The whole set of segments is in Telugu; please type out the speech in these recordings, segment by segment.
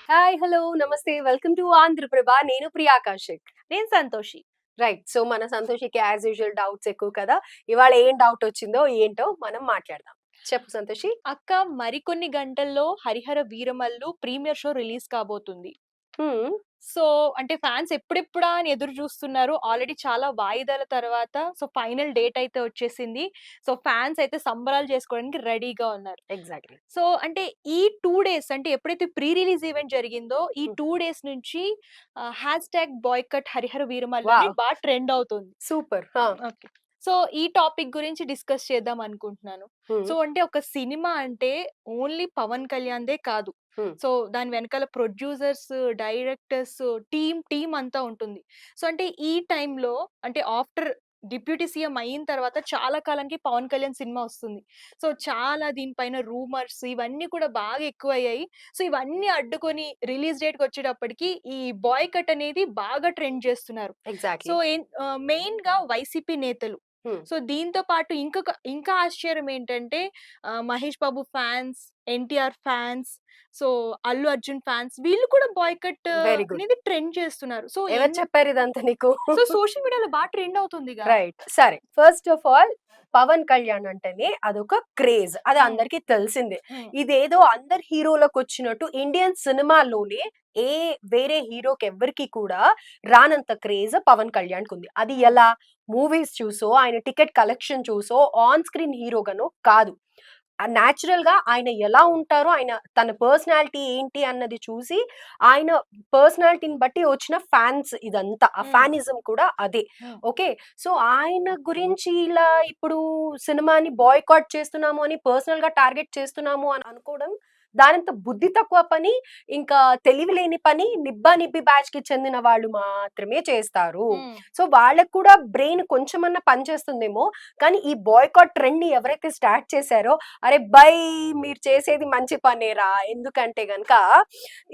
హాయ్, హలో, నమస్తే, వెల్కమ్ టు ఆంధ్రప్రభ. నేను ప్రియా కౌశిక్. నేను సంతోషి. రైట్. సో మన సంతోషికి యాజ్ యూజువల్ డౌట్స్ ఎక్కువ కదా. ఇవాళ ఏం డౌట్ వచ్చిందో ఏంటో మనం మాట్లాడదాం. చెప్పు సంతోషి. అక్క, మరికొన్ని గంటల్లో 'Harihara Veeramallu' premiere show release కాబోతుంది. హ్మ్. సో, అంటే ఫ్యాన్స్ ఎప్పుడెప్పుడా అని ఎదురు చూస్తున్నారు. ఆల్రెడీ చాలా వాయిదాల తర్వాత ఫైనల్ డేట్ అయితే వచ్చేసింది. ఫ్యాన్స్ అయితే సంబరాలు చేసుకోవడానికి రెడీగా ఉన్నారు. ఎగ్జాక్ట్‌లీ. అంటే ఈ 2 డేస్ అంటే ఎప్పుడైతే ప్రీ రిలీజ్ ఈవెంట్ జరిగిందో ఈ హ్మ్. 2 డేస్ నుంచి #బాయ్‌కట్ హరిహర వీరమల్లు అని వావ్! బాగా ట్రెండ్ అవుతుంది. సూపర్. ఆ! ఓకే. ఈ టాపిక్ గురించి డిస్కస్ చేద్దాం అనుకుంటున్నాను. హ్మ్. అంటే ఒక సినిమా అంటే ఓన్లీ పవన్ కళ్యాణ్‌దే కాదు. హ్మ్. దాని వెనకాల ప్రొడ్యూసర్స్, డైరెక్టర్స్, టీమ్ అంతా ఉంటుంది. అంటే ఈ టైంలో అంటే ఆఫ్టర్ డిప్యూటీ సీఎం అయిన తర్వాత చాలా కాలానికి పవన్ కళ్యాణ్ సినిమా వస్తుంది. చాలా దీనిపైన రూమర్స్ ఇవన్నీ కూడా బాగా ఎక్కువయ్యాయి. ఇవన్నీ అడ్డుకొని రిలీజ్ డేట్‌కొచ్చేటప్పటికి ఈ బాయ్‌కట్ అనేది బాగా ట్రెండ్ చేస్తున్నారు. ఎగ్జాక్ట్‌లీ. మెయిన్‌గా వైసీపీ నేతలు. హ్మ్. దీంతో పాటు ఇంకా ఆశ్చర్యం ఏంటంటే 'Mahesh Babu' fans, 'NTR' fans, so 'Allu Arjun' fans వీళ్ళు కూడా బాయ్‌కట్ వెరీ గుడ్. అనేది ట్రెండ్ చేస్తున్నారు. ఎవరు చెప్పారు ఇదంతా నీకు? సోషల్ మీడియాలో ట్రెండ్ అవుతుందిగా. రైట్. సరే. First of all Pavan Kalyan అంటేనే అదొక క్రేజ్. అది హ్మ్. అందరికీ తెలిసిందే. హ్మ్. ఇదేదో అందరు హీరోలకొచ్చినట్టు ఇండియన్ సినిమాలోనే ఏ వేరే హీరోకెవ్వరికీ కూడా రానంత క్రేజ్ పవన్ కళ్యాణ్‌కుంది. అది హ్మ్. ఎలా? మూవీస్ చూసో, ఆయన టికెట్ కలెక్షన్ చూసో, ఆన్ స్క్రీన్ హీరోగానో కాదు. నేచురల్‌గా ఆయన ఎలా ఉంటారో, ఆయన తన పర్సనాలిటీ ఏంటి అన్నది చూసి, ఆయన పర్సనాలిటీని బట్టి వచ్చిన ఫ్యాన్స్ ఇదంతా. ఆ హ్మ్. ఫ్యానిజం కూడా అదే. హ్మ్. ఓకే. సో, ఆయన గురించి ఇలా ఇప్పుడు సినిమాని బాయ్‌కాట్ చేస్తున్నాము అని, పర్సనల్‌గా టార్గెట్ చేస్తున్నాము అని అనుకోవడం, దానంత బుద్ధి తక్కువ పని, ఇంకా తెలివి లేని పని నిబ్బా నిబ్బి బ్యాచ్‌కి చెందిన వాళ్ళు మాత్రమే చేస్తారు. హ్మ్. సో, వాళ్ళకి కూడా బ్రెయిన్ కొంచెమన్నా పనిచేస్తుందేమో. కానీ ఈ బాయ్‌కాట్ ట్రెండ్‌ని ఎవరైతే స్టార్ట్ చేశారో, అరే బై, మీరు చేసేది మంచి పనేరా. ఎందుకంటే గనక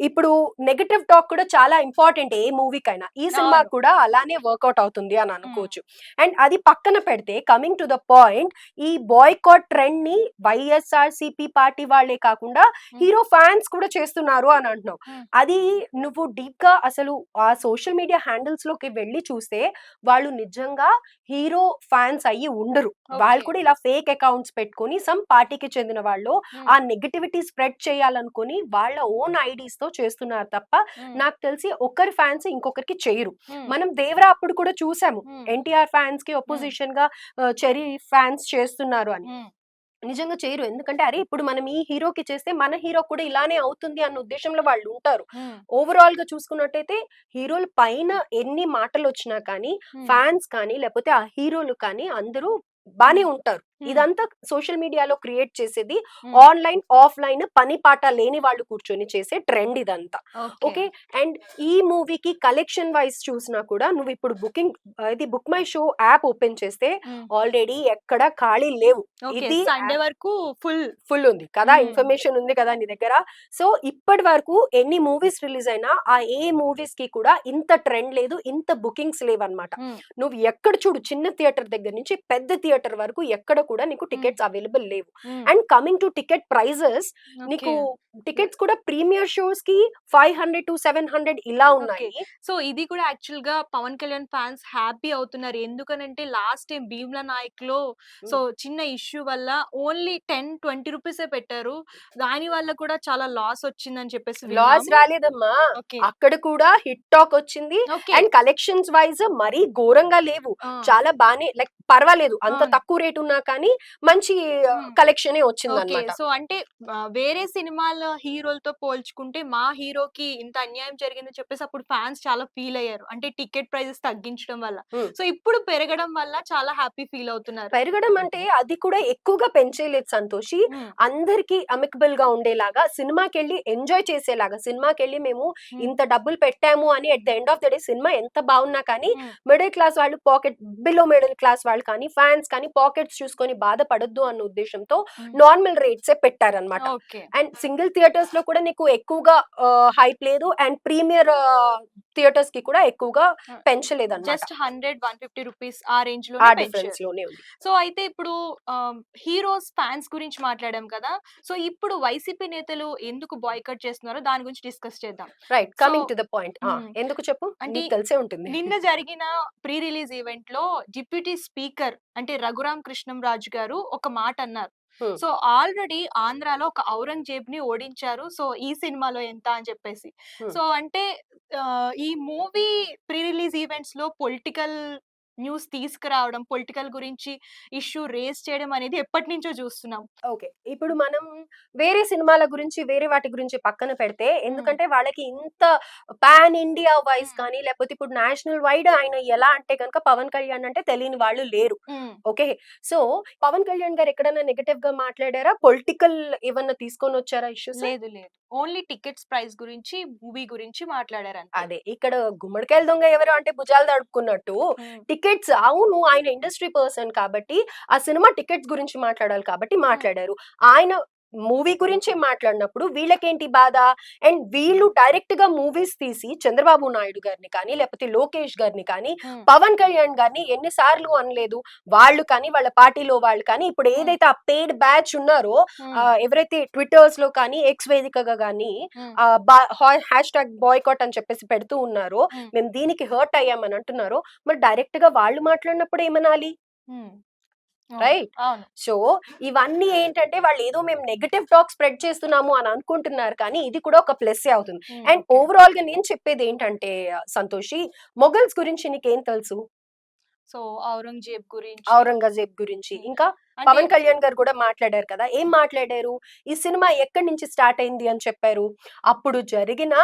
ఇప్పుడు నెగెటివ్ టాక్ కూడా చాలా ఇంపార్టెంట్ ఏ మూవీకైనా. ఈ సినిమాకి అవును. కూడా అలానే వర్కౌట్ అవుతుంది అని హ్మ్. అనుకోవచ్చు. అండ్ అది పక్కన పెడితే కమింగ్ టు ద పాయింట్, ఈ బాయ్‌కాట్ ట్రెండ్‌ని వైఎస్ఆర్‌సీపీ పార్టీ వాళ్ళే కాకుండా హ్మ్. హీరో ఫ్యాన్స్ కూడా చేస్తున్నారు అని అంటున్నావు. హ్మ్. అది నువ్వు డీప్‌గా అసలు ఆ సోషల్ మీడియా హ్యాండిల్స్‌లోకి వెళ్లి చూస్తే వాళ్ళు నిజంగా హీరో ఫ్యాన్స్ అయ్యి ఉండరు. వాళ్ళు ఓకే. కూడా ఇలా ఫేక్ అకౌంట్స్ పెట్టుకొని సమ్ పార్టీకి చెందిన వాళ్ళు హ్మ్. ఆ నెగటివిటీ స్ప్రెడ్ చేయాలనుకుని వాళ్ళ ఓన్ ఐడీస్‌తో చేస్తున్నారు తప్ప, హ్మ్. నాకు తెలిసి ఒకరి ఫ్యాన్స్ ఇంకొకరికి చెయ్యరు. హ్మ్. మనం 'దేవరా' అప్పుడు కూడా చూసాము. హ్మ్. ఎన్టీఆర్ ఫ్యాన్స్‌కి హ్మ్. అపోజిషన్‌గా 'చెర్రీ' ఫ్యాన్స్ చేస్తున్నారు అని. హ్మ్. నిజంగా చేయరు. ఎందుకంటే అరే ఇప్పుడు మనం ఈ హీరోకి చేస్తే మన హీరో కూడా ఇలానే అవుతుంది అన్న ఉద్దేశంలో వాళ్ళు ఉంటారు. హ్మ్. ఓవరాల్‌గా చూసుకున్నట్టయితే హీరోల పైన ఎన్ని మాటలొచ్చినా కానీ, హ్మ్. ఫ్యాన్స్ కానీ, లేపోతే ఆ హీరోలు కానీ అందరూ బానే హ్మ్. ఉంటారు. హ్మ్. ఇదంతా సోషల్ మీడియాలో క్రియేట్ చేసేది హ్మ్. ఆన్‌లైన్, ఆఫ్‌లైన్ పని పాట లేని వాళ్ళు కూర్చొని చేసే ట్రెండ్ ఇదంతా. ఓకే. ఓకే. అండ్ ఈ మూవీకి కలెక్షన్ వైస్ చూసినా కూడా నువ్విప్పుడు ఇది book my show app open చేస్తే హ్మ్. ఆల్రెడీ ఎక్కడ ఖాళీ లేవు. ఓకే. ఇది సండే వరకు ఫుల్. ఫుల్ ఉంది కదా. హ్మ్. ఇన్ఫర్మేషన్ ఉంది కదా నీ దగ్గర. సో ఇప్పటి వరకు ఎన్ని మూవీస్ రిలీజ్ అయినా ఆ ఏ మూవీస్ కి కూడా ఇంత ట్రెండ్ లేదు, ఇంత బుకింగ్స్ లేవన్నమాట. హ్మ్. నువ్వు ఎక్కడ చూడు, చిన్న థియేటర్ దగ్గర నుంచి పెద్ద థియేటర్ వరకు ఎక్కడ కూడా నీకు హ్మ్. టికెట్స్ అవైలబుల్ లేవు. Hmm. And coming to ticket prices, నీకు ఓకే. టికెట్స్ కూడా ప్రీమియర్ షోస్ కి 500-700 ఇలా ఓకే. ఉన్నాయి. ఇది కూడా యాక్చువల్‌గా పవన్ కళ్యాణ్ ఫ్యాన్స్ హ్యాపీ అవుతున్నారు. ఎందుకనంటే లాస్ట్ టైమ్ 'భీమ్లా నాయక్‌లో' హ్మ్. చిన్న ఇష్యూ వల్ల ఓన్లీ 10, 20 రూపీసే పెట్టారు. దాని వల్ల కూడా చాలా లాస్ వచ్చిందని చెప్పేసి లాస్ విన్నాము. రాలేదమ్మా. ఓకే. అక్కడ కూడా హిట్ టాక్ వచ్చింది. ఓకే. అండ్ కలెక్షన్స్ వైస్ మరీ ఘోరంగా లేవు. ఆ! చాలా బానే లైక్ పర్వాలేదు. అంత అవును. తక్కువ రేట్ ఉన్నా కానీ మంచి హ్మ్. కలెక్షనే ఓకే. వచ్చిందన్నమాట. అంటే వేరే సినిమాల హీరోలతో పోల్చుకుంటే మా హీరోకి ఇంత అన్యాయం జరిగిందని చెప్పేసి అప్పుడు ఫ్యాన్స్ చాలా ఫీల్ అయ్యారు. అంటే టికెట్ ప్రైజెస్ తగ్గించడం వల్ల. హ్మ్. ఇప్పుడు పెరగడం వల్ల చాలా హ్యాపీ ఫీల్ అవుతున్నారు. పెరగడం అంటే అది కూడా ఎక్కువగా పెంచేయలేదు సంతోషి. హ్మ్. అందరికీ అమికబుల్‌గా ఉండేలాగా, సినిమాకెళ్ళి ఎంజాయ్ చేసేలాగా, సినిమాకెళ్ళి మేము హ్మ్. ఇంత డబ్బులు పెట్టాము అని at the end of the day cinema ఎంత బావున్నా కానీ, హ్మ్. మిడిల్ క్లాస్ వాళ్ళు, బిలో మిడిల్ క్లాస్ వాళ్ళు కానీ, ఫ్యాన్స్ కానీ పాకెట్స్ చూసుకొని బాధపడొద్దు అన్న ఉద్దేశ్యంతో హ్మ్. నార్మల్ రేట్సే పెట్టారన్నమాట. ఓకే. అండ్ సింగిల్ థియేటర్స్‌లో కూడా నీకు ఎక్కువగా హైప్ లేదు. అండ్ ప్రీమియర్ థియేటర్స్ కి కూడా ఎక్కువగా పెంచలేదన్నమాట. జస్ట్ 100-150 రూపీస్ ఆ రేంజ్ ఆ లోనే డిఫరెన్స్ పెంచారు. లోనే ఉంది. సో అయితే ఇప్పుడు హీరోస్ ఫ్యాన్స్ గురించి మాట్లాడాం కదా! సో ఇప్పుడు వైసీపీ నేతలు ఎందుకు బాయ్‌కాట్ చేస్తున్నారో దాని గురించి డిస్కస్ చేద్దాం. Right. So coming to the point. హ్మ్. ఎందుకు చెప్పు? అంటే నీకు తెలిసే ఉంటుంది. నిన్న జరిగిన ప్రీ రిలీజ్ ఈవెంట్‌లో డిప్యూటీ స్పీకర్ అంటే రఘురామ్ కృష్ణంరాజు గారు ఒక మాట అన్నారు. హ్మ్. సో ఆల్రెడీ ఆంధ్రాలో ఒక ఔరంగజేబ్‌ని ఓడించారు. సో ఈ సినిమాలో ఎంత అని చెప్పేసి. హ్మ్. సో అంటే ఈ మూవీ ప్రీ రిలీజ్ ఈవెంట్స్‌లో పొలిటికల్ న్యూస్ తీసుకురావడం, పొలిటికల్ గురించి ఇష్యూ రేజ్ చేయడం అనేది ఎప్పటినుంచో చూస్తున్నాం. ఓకే. ఇప్పుడు మనం వేరే సినిమాల గురించి, వేరే వాటి గురించి పక్కన పెడితే, హ్మ్. ఎందుకంటే వాళ్ళకి ఇంత పాన్ ఇండియా వైస్ హ్మ్. కానీ, లేకపోతే ఇప్పుడు నేషనల్ వైడ్ ఆయన ఎలా అంటే గనుక పవన్ కళ్యాణ్ అంటే తెలియని వాళ్ళు లేరు. హ్మ్. ఓకే. సో, పవన్ కళ్యాణ్ గారు ఎక్కడైనా నెగెటివ్‌గా మాట్లాడారా? పొలిటికల్ ఏమన్నా తీసుకొనొచ్చారా ఇష్యూస్? లేదు. లేదు. ఓన్లీ టికెట్స్ ప్రైస్ గురించి, మూవీ గురించి మాట్లాడారంతే. అదే. ఇక్కడ గుమ్మడికాయల దొంగ ఎవరు అంటే భుజాలు తడుపుకున్నట్టు హ్మ్. టికెట్స్ అవును. ఆయన ఇండస్ట్రీ పర్సన్ కాబట్టి ఆ సినిమా టికెట్స్ గురించి మాట్లాడాలి కాబట్టి హ్మ్. మాట్లాడారు. ఆయన మూవీ గురించే మాట్లాడినప్పుడు వీళ్ళకేంటి బాధ? అండ్ వీళ్ళు డైరెక్ట్‌గా మూవీస్ తీసి చంద్రబాబు నాయుడు గారిని కానీ, లేకపోతే లోకేష్ గారిని కానీ, హ్మ్. పవన్ కళ్యాణ్ గారిని ఎన్ని సార్లు అనలేదు. వాళ్ళు కానీ, వాళ్ళ పార్టీలో వాళ్ళు కానీ ఇప్పుడు హ్మ్. ఏదైతే ఆ పెయిడ్ బ్యాచ్ ఉన్నారో హ్మ్. ఎవరైతే ట్విట్టర్స్‌లో కానీ, ఎక్స్ వేదికగా గానీ హ్మ్. హ్యాష్‌ట్యాగ్ బాయ్‌కాట్ అని చెప్పేసి పెడుతూ ఉన్నారో, హ్మ్. మేము దీనికి హర్ట్ అయ్యామని అంటున్నారో, మరి డైరెక్ట్‌గా వాళ్ళు మాట్లాడినప్పుడు ఏమనాలి? హ్మ్. అవును. రైట్? అవును. సో, ఇవన్నీ ఏంటంటే వాళ్ళేదో మేము నెగెటివ్ టాక్ స్ప్రెడ్ చేస్తున్నాము అని అనుకుంటున్నారు కానీ, ఇది కూడా ఒక ప్లస్సే అవుతుంది. హ్మ్. And okay. ఓవరాల్‌గా నేను చెప్పేదేంటంటే సంతోషి, మొఘల్స్ గురించి నీకేం తెలుసు? సో, ఔరంగజేబ్ గురించి ఔరంగజేబ్ గురించి. హ్మ్. ఇంకా అంటే పవన్ కళ్యాణ్ గారు కూడా మాట్లాడారు కదా! ఏం మాట్లాడారు? ఈ సినిమా ఎక్కడి నుంచి స్టార్ట్ అయింది అని చెప్పారు. అప్పుడు జరిగిన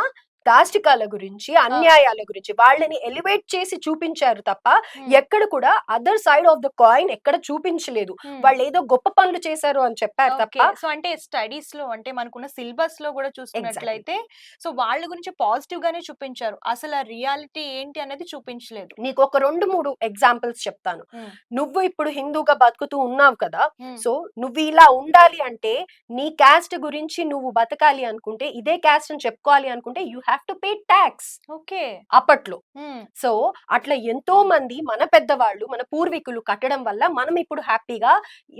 దాష్టికాల గురించి, ఆ! అన్యాయాల గురించి వాళ్ళని ఎలివేట్ చేసి చూపించారు తప్ప, హ్మ్. ఎక్కడ కూడా other side of the coin ఎక్కడ చూపించలేదు. హ్మ్. వాళ్ళేదో గొప్ప పనులు చేశారు అని చెప్పారు తప్ప ఓకే. సో, అంటే స్టడీస్‌లో అంటే మనకున్న సిలబస్‌లో గూడా ఎగ్జాక్ట్‌లీ. చూసుకున్నట్లయితే సో, వాళ్ళ గురించి పాజిటివ్‌గానే చూపించారు. అసల రియాలిటీ ఏంటి అనేది చూపించలేదు. నీకొక 2, 3 ఎగ్జాంపుల్స్ చెప్తాను. హ్మ్. నువ్వు ఇప్పుడు హిందూగా బతుకుతూ ఉన్నావు కదా! హ్మ్. సో, నువ్వు ఇలా ఉండాలి అంటే, నీ క్యాస్ట్ గురించి నువ్వు బతకాలి అనుకుంటే, ఇదే క్యాస్ట్ అని చెప్పుకోవాలి అనుకుంటే, you have to pay talks okay. అప్పట్లో. హ్మ్. సో, అట్లా ఎంతో మంది మన పెద్దవాళ్ళు, మన పూర్వీకులు కట్టడం వల్ల మనం ఇప్పుడు హ్యాపీగా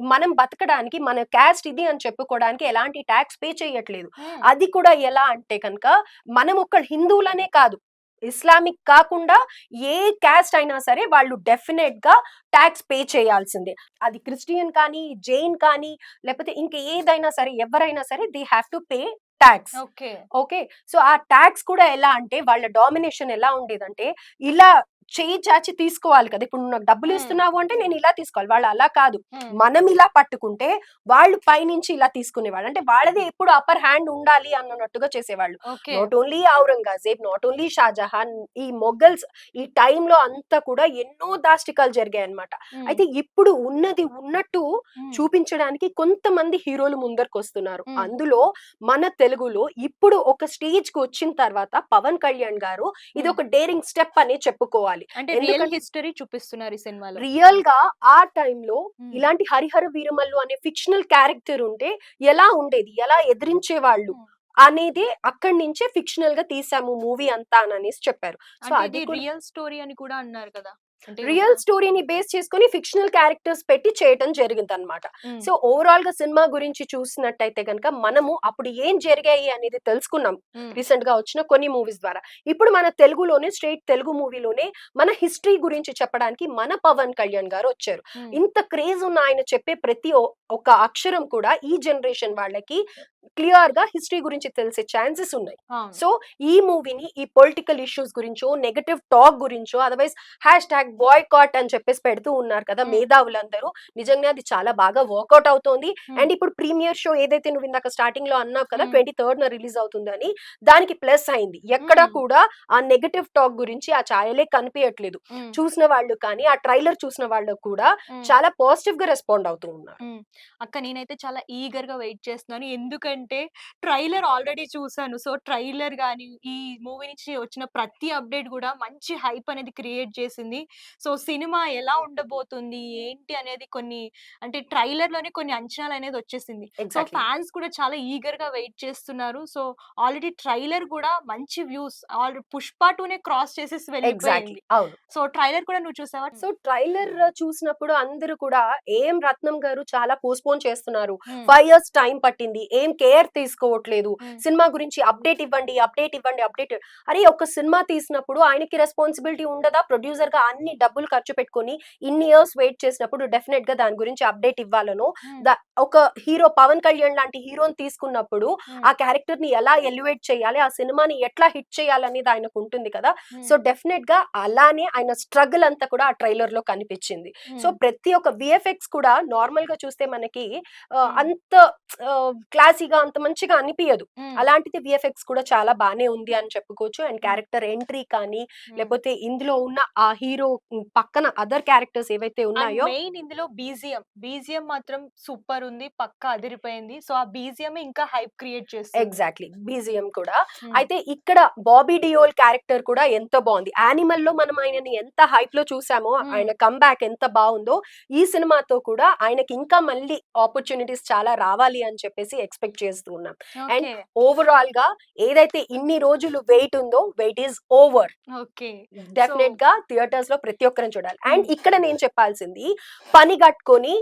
మనం బతకడానికి మన క్యాస్ట్ ఇది అని చెప్పుకోవడానికి ఎలాంటి టాక్స్ పే చేయట్లేదు. హ్మ్. అది కూడా ఎలా అంటే కనుక, మనం ఒక్క హిందువులనే కాదు. ఇస్లామిక్ కాకుండా ఏ క్యాస్ట్ అయినా సరే వాళ్ళు డెఫినెట్‌గా టాక్స్ పే చేయాల్సిందే. అది క్రిస్టియన్ కానీ, జైన్ కానీ, లేకపోతే ఇంక ఏదైనా సరే ఎవరైనా సరే they have to pay talks. Okay. Okay. So, ఆ టాక్స్ కూడా ఎలా అంటే వాళ్ళ డామినేషన్ ఎలా ఉండేదంటే, ఇలా చెయ్యి చాచి తీసుకోవాలి కదా! ఇప్పుడు నువ్వు నాకు హ్మ్. డబ్బులిస్తున్నావు అంటే నేను ఇలా తీసుకోవాలి. వాళ్ళు అలా కాదు. హ్మ్. మనం ఇలా పట్టుకుంటే వాళ్ళు పైనుంచి ఇలా తీసుకునేవాళ్ళు. అంటే వాళ్ళదే ఎప్పుడు అప్పర్ హ్యాండ్ ఉండాలి అన్నట్టుగా చేసేవాళ్ళు. Okay. Not only Aurangzeb, not only Shahjahan, ఈ మొఘల్స్ ఈ టైంలో అంతా కూడా ఎన్నో దాష్టికాలు జరిగాయన్నమాట. హ్మ్. అయితే ఇప్పుడు ఉన్నది ఉన్నట్టు హ్మ్. చూపించడానికి కొంతమంది హీరోలు ముందరకొస్తున్నారు. హ్మ్. అందులో మన తెలుగులో ఇప్పుడు ఒక స్టేజ్‌కి వచ్చిన తర్వాత పవన్ కళ్యాణ్ గారు ఇది హ్మ్. ఒక డేరింగ్ స్టెప్ అనే చెప్పుకోవాలి. అంటే రియల్ ఎందుకంటే హిస్టరీ చూపిస్తున్నారు ఈ సినిమాలో. రియల్‌గా ఆ టైంలో హ్మ్. ఇలాంటి 'హరిహర వీరమల్లు' అనే ఫిక్షనల్ క్యారెక్టర్ ఉంటే ఎలా ఉండేది? ఎలా ఎదిరించేవాళ్ళు? హ్మ్. అనేదే అక్కడి నుంచే ఫిక్షనల్‌గా తీసాము మూవీ అంతా అననేసి చెప్పారు. సో, అంటే అది ఇది కూడా రియల్ స్టోరీ అని కూడా అన్నారు కదా! అంటే ఒక రియల్ స్టోరీని బేస్ చేసుకొని ఫిక్షనల్ క్యారెక్టర్స్ పెట్టి చేయటం జరిగిందనమాట. హ్మ్. సో, ఓవరాల్‌గా సినిమా గురించి చూసినట్టయితే గనక మనము అప్పుడు ఏం జరిగాయి అనేది తెలుసుకున్నాం. హ్మ్. రీసెంట్‌గా వచ్చిన కొన్ని మూవీస్ ద్వారా. ఇప్పుడు మన తెలుగులోనే స్ట్రెయిట్ తెలుగు మూవీలోనే మన హిస్టరీ గురించి చెప్పడానికి మన పవన్ కళ్యాణ్ గారు వచ్చారు. హ్మ్. ఇంత క్రేజ్ ఉన్న ఆయన చెప్పే ప్రతి ఒక్క అక్షరం కూడా ఈ జనరేషన్ వాళ్ళకి క్లియర్‌గా హిస్టరీ గురించి తెలిసే ఛాన్సెస్ ఉన్నాయి. అవును. సో, ఈ మూవీని ఈ పొలిటికల్ ఇష్యూస్ గురించో, నెగెటివ్ టాక్ గురించో అదర్‌వైస్ హ్యాష్‌ట్యాగ్ బాయ్‌కాట్ అని చెప్పేసి పెడుతూ ఉన్నారు కదా! హ్మ్. మేధావులందరూ. నిజంగానే అది చాలా బాగా వర్కౌట్ అవుతోంది. హ్మ్. అండ్ ఇప్పుడు ప్రీమియర్ షో ఏదైతే నువ్వు ఇందాక స్టార్టింగ్‌లో అన్నావు కదా! హ్మ్. 23న రిలీజ్ అవుతుందని. దానికి ప్లస్ అయింది. ఎక్కడ హ్మ్. కూడా ఆ నెగెటివ్ టాక్ గురించి ఆ ఛాయలే కనిపియట్లేదు. హ్మ్. చూసిన వాళ్ళు కానీ, ఆ ట్రైలర్ చూసిన వాళ్ళు కూడా హ్మ్. చాలా పాజిటివ్‌గా రెస్పాండ్ అవుతూ ఉన్నారు. హ్మ్. అక్క నేనైతే చాలా ఈగర్‌గా వెయిట్ చేస్తున్నాను. ఎందుకంటే ఏంటంటే ట్రైలర్ ఆల్రెడీ చూసాను. సో, ట్రైలర్ గాని, ఈ మూవీ నుంచి వచ్చిన ప్రతి అప్‌డేట్ గూడా మంచి హైప్ అనేది క్రియేట్ చేసింది. సో, సినిమా ఎలా ఉండబోతుంది? ఏంటి అనేది కొన్ని అంటే ట్రైలర్‌లోనే కొన్ని అంచనాలనేది వచ్చేసింది. So, exactly. ఫ్యాన్స్ కూడా చాలా ఈగర్‌గా వెయిట్ చేస్తున్నారు. సో, ఆల్రెడీ ట్రైలర్ గూడా మంచి వ్యూస్ 'పుష్ప 2'నే క్రాస్ చేసేసి ఎగ్జాక్ట్‌లీ. వెళ్ళిపోయింది. అవును. సో, ట్రైలర్ కూడా నువ్వు చూసావా? సో ట్రైలర్ చూసినప్పుడు అందరూ కూడా ఏం రత్నం గారు చాలా పోస్ట్‌పోన్ చేస్తున్నారు. హ్మ్. 5 ఇయర్స్ టైం పట్టింది. ఏం కేర్ తీసుకోవట్లేదు. హ్మ్. సినిమా గురించి అప్డేట్ ఇవ్వండి, అప్డేట్ ఇవ్వండి, అప్డేట్. అరే ఒక సినిమా తీసినప్పుడు ఆయనకి రెస్పాన్సిబిలిటీ ఉండదా? ప్రొడ్యూసర్‌గా అన్ని డబ్బులు ఖర్చు పెట్టుకొని ఇన్ని ఇయర్స్ వెయిట్ చేసినప్పుడు డెఫినెట్‌గా దాని గురించి అప్డేట్ ఇవ్వాలనో, హ్మ్. ద ఒక హీరో 'పవన్ కళ్యాణ్' లాంటి హీరోని తీసుకున్నప్పుడు హ్మ్. ఆ క్యారెక్టర్‌ని ఎలా ఎలివేట్ చేయాలి? ఆ సినిమాని ఎట్లా హిట్ చేయాలనేది ఆయనకు ఉంటుంది కదా! సో హ్మ్. డెఫినెట్‌గా అలానే ఆయన స్ట్రగుల్ అంతా కూడా ఆ ట్రైలర్‌లో కనిపించింది. సో హ్మ్. ప్రతి ఒక్క వీఎఫ్ఎక్స్ కూడా నార్మల్‌గా చూస్తే మనకి హ్మ్. అంత క్లాసీగా అంత మంచిగా అనిపియదు. హ్మ్. అలాంటిది వీఎఫ్ఎక్స్ కూడా చాలా బానే ఉంది అని చెప్పుకోవచ్చు. అండ్ హ్మ్. క్యారెక్టర్ ఎంట్రీ కానీ, హ్మ్. లేపోతే ఇందులో ఉన్న ఆ హీరో పక్కన అదర్ క్యారెక్టర్స్ ఏవైతే అండ్ ఉన్నాయో మెయిన్ ఇందులో బీజీఎం. బీజీఎం మాత్రం సూపర్ ఉంది. పక్కా అదిరిపోయింది. సో, ఆ బీజీఎమే ఇంకా హైప్ క్రియేట్ చేస్తుంది. ఎగ్జాక్ట్‌లీ. బీజీఎం కూడా. హ్మ్. అయితే ఇక్కడ 'బాబీ డియోల్' క్యారెక్టర్ కూడా ఎంతో బావుంది. 'యానిమల్‌లో' మనం ఆయనని ఎంత హైప్‌లో చూసామో, హ్మ్. ఆయన కమ్‌బ్యాక్ ఎంత బావుందో, ఈ సినిమాతో కూడా ఆయనకి ఇంకా మళ్ళీ ఆపర్చునిటీస్ చాలా రావాలి అని చెప్పేసి ఎక్స్‌పెక్ట్ చేస్తూ ఉన్నాం. And okay. ఓవరాల్‌గా ఏదైతే ఇన్ని రోజులు వెయిట్ ఉందో, wait is over. Okay. So డెఫినెట్‌గా థియేటర్స్‌లో ప్రతి ఒక్కరం చూడాలి. అండ్ హ్మ్. ఇక్కడ నేను చెప్పాల్సింది, పని గట్టుకొని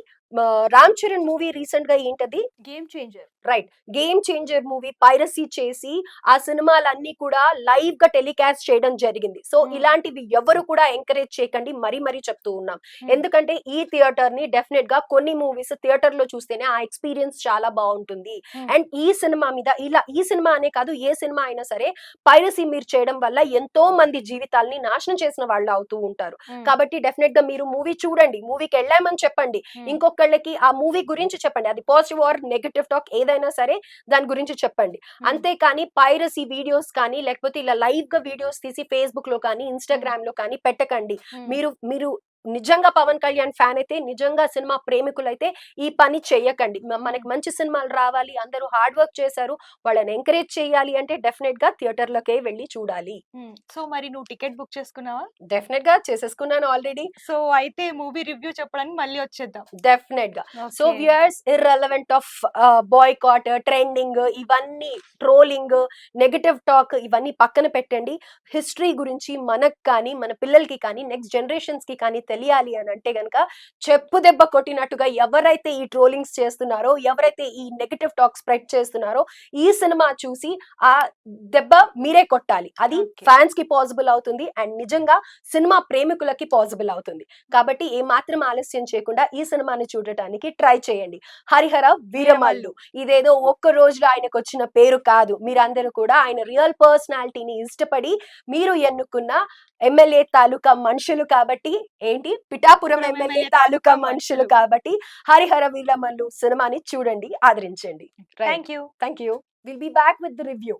'రామ్ చరణ్' మూవీ రీసెంట్‌గా ఏంటది? Game changer. Right. 'Game changer' movie piracy చేసి, ఆ సినిమాలన్నీ కూడా లైవ్‌గా టెలికాస్ట్ చేయడం జరిగింది. సో, హ్మ్. ఇలాంటివి ఎవరు కూడా ఎంకరేజ్ చేయకండి. మరీ మరీ చెప్తూ ఉన్నాం. హ్మ్. ఎందుకంటే ఈ థియేటర్‌ని డెఫినెట్‌గా కొన్ని మూవీస్ థియేటర్‌లో చూస్తేనే ఆ ఎక్స్‌పీరియన్స్ చాలా బావుంటుంది. హ్మ్. అండ్ ఈ సినిమా మీద ఈ సినిమా అనే కాదు, ఏ సినిమా అయినా సరే పైరసీ మీరు చేయడం వల్ల ఎంతో మంది జీవితాల్ని నాశనం చేసిన వాళ్ళు అవుతూ ఉంటారు. హ్మ్. కాబట్టి డెఫినెట్‌గా మీరు మూవీ చూడండి. మూవీకెళ్ళామని చెప్పండి. హ్మ్. ఇంకొకళ్ళకి ఆ మూవీ గురించి చెప్పండి. అది పాజిటివ్ ఆర్ నెగెటివ్ టాక్ ఏదైనా సరే దాని గురించి చెప్పండి. హ్మ్. అంతేకాని పైరసీ వీడియోస్ కానీ, లేకపోతే ఇలా లైవ్‌గా వీడియోస్ తీసి ఫేస్‌బుక్‌లో కానీ, హ్మ్. ఇన్‌స్టాగ్రామ్‌లో కానీ పెట్టకండి. హ్మ్. మీరు మీరు నిజంగా 'పవన్ కళ్యాణ్' ఫ్యాన్ అయితే, నిజంగా సినిమా ప్రేమికులైతే ఈ పని చెయ్యకండి. హ్మ్. మనకి మంచి సినిమాలు రావాలి, అందరూ హార్డ్ వర్క్ చేశారు, వాళ్ళని ఎంకరేజ్ చేయాలి అంటే డెఫినెట్‌గా థియేటర్‌లకే వెళ్లి చూడాలి. హ్మ్. సో, మరి నువ్వు టికెట్ బుక్ చేసుకున్నావా? డెఫినెట్‌గా చేసేసుకున్నాను ఆల్రెడీ. సో, అయితే మూవీ రివ్యూ చెప్పడానికి మళ్ళీ వచ్చేద్దాం. డెఫినెట్‌గా. So okay. Viewers, irrelevant of boycott, trending ఇవన్నీ, ట్రోలింగ్, నెగెటివ్ టాక్ ఇవన్నీ పక్కన పెట్టండి. హిస్టరీ గురించి మనకు కానీ, మన పిల్లలకి కానీ, నెక్స్ట్ జనరేషన్స్‌కి కానీ తెలియాలి అని అంటే గనక, చెప్పు దెబ్బ కొట్టినట్టుగా ఎవరైతే ఈ ట్రోలింగ్స్ చేస్తున్నారో, ఎవరైతే ఈ నెగెటివ్ టాక్ స్ప్రెడ్ చేస్తున్నారో, ఈ సినిమా చూసి ఆ దెబ్బ మీరే కొట్టాలి. అది ఓకే. ఫ్యాన్స్‌కి పాసిబుల్ అవుతుంది. అండ్ నిజంగా సినిమా ప్రేమికులకి పాసిబుల్ అవుతుంది. కాబట్టి ఏమాత్రం ఆలస్యం చేయకుండా ఈ సినిమాని చూడటానికి ట్రై చేయండి. 'హరిహర వీరమల్లు' వీరమల్లు. ఇదేదో ఒక్క రోజులో ఆయనకొచ్చిన పేరు కాదు. మీరందరూ కూడా ఆయన రియల్ పర్సనాలిటీని ఇష్టపడి మీరు ఎన్నుకున్న ఎమ్మెల్యే తాలూకా మనుషులు కాబట్టి, ఏంటి పిఠాపురం పురం ఎమ్మెల్యే ఎమ్మెల్యే తాలూకా తాలూకా మనుషులు మనుషులు. కాబట్టి 'హరిహర వీరమల్లు' సినిమాని చూడండి, ఆదరించండి. Right. Thank you. Thank you. Will be back with the review.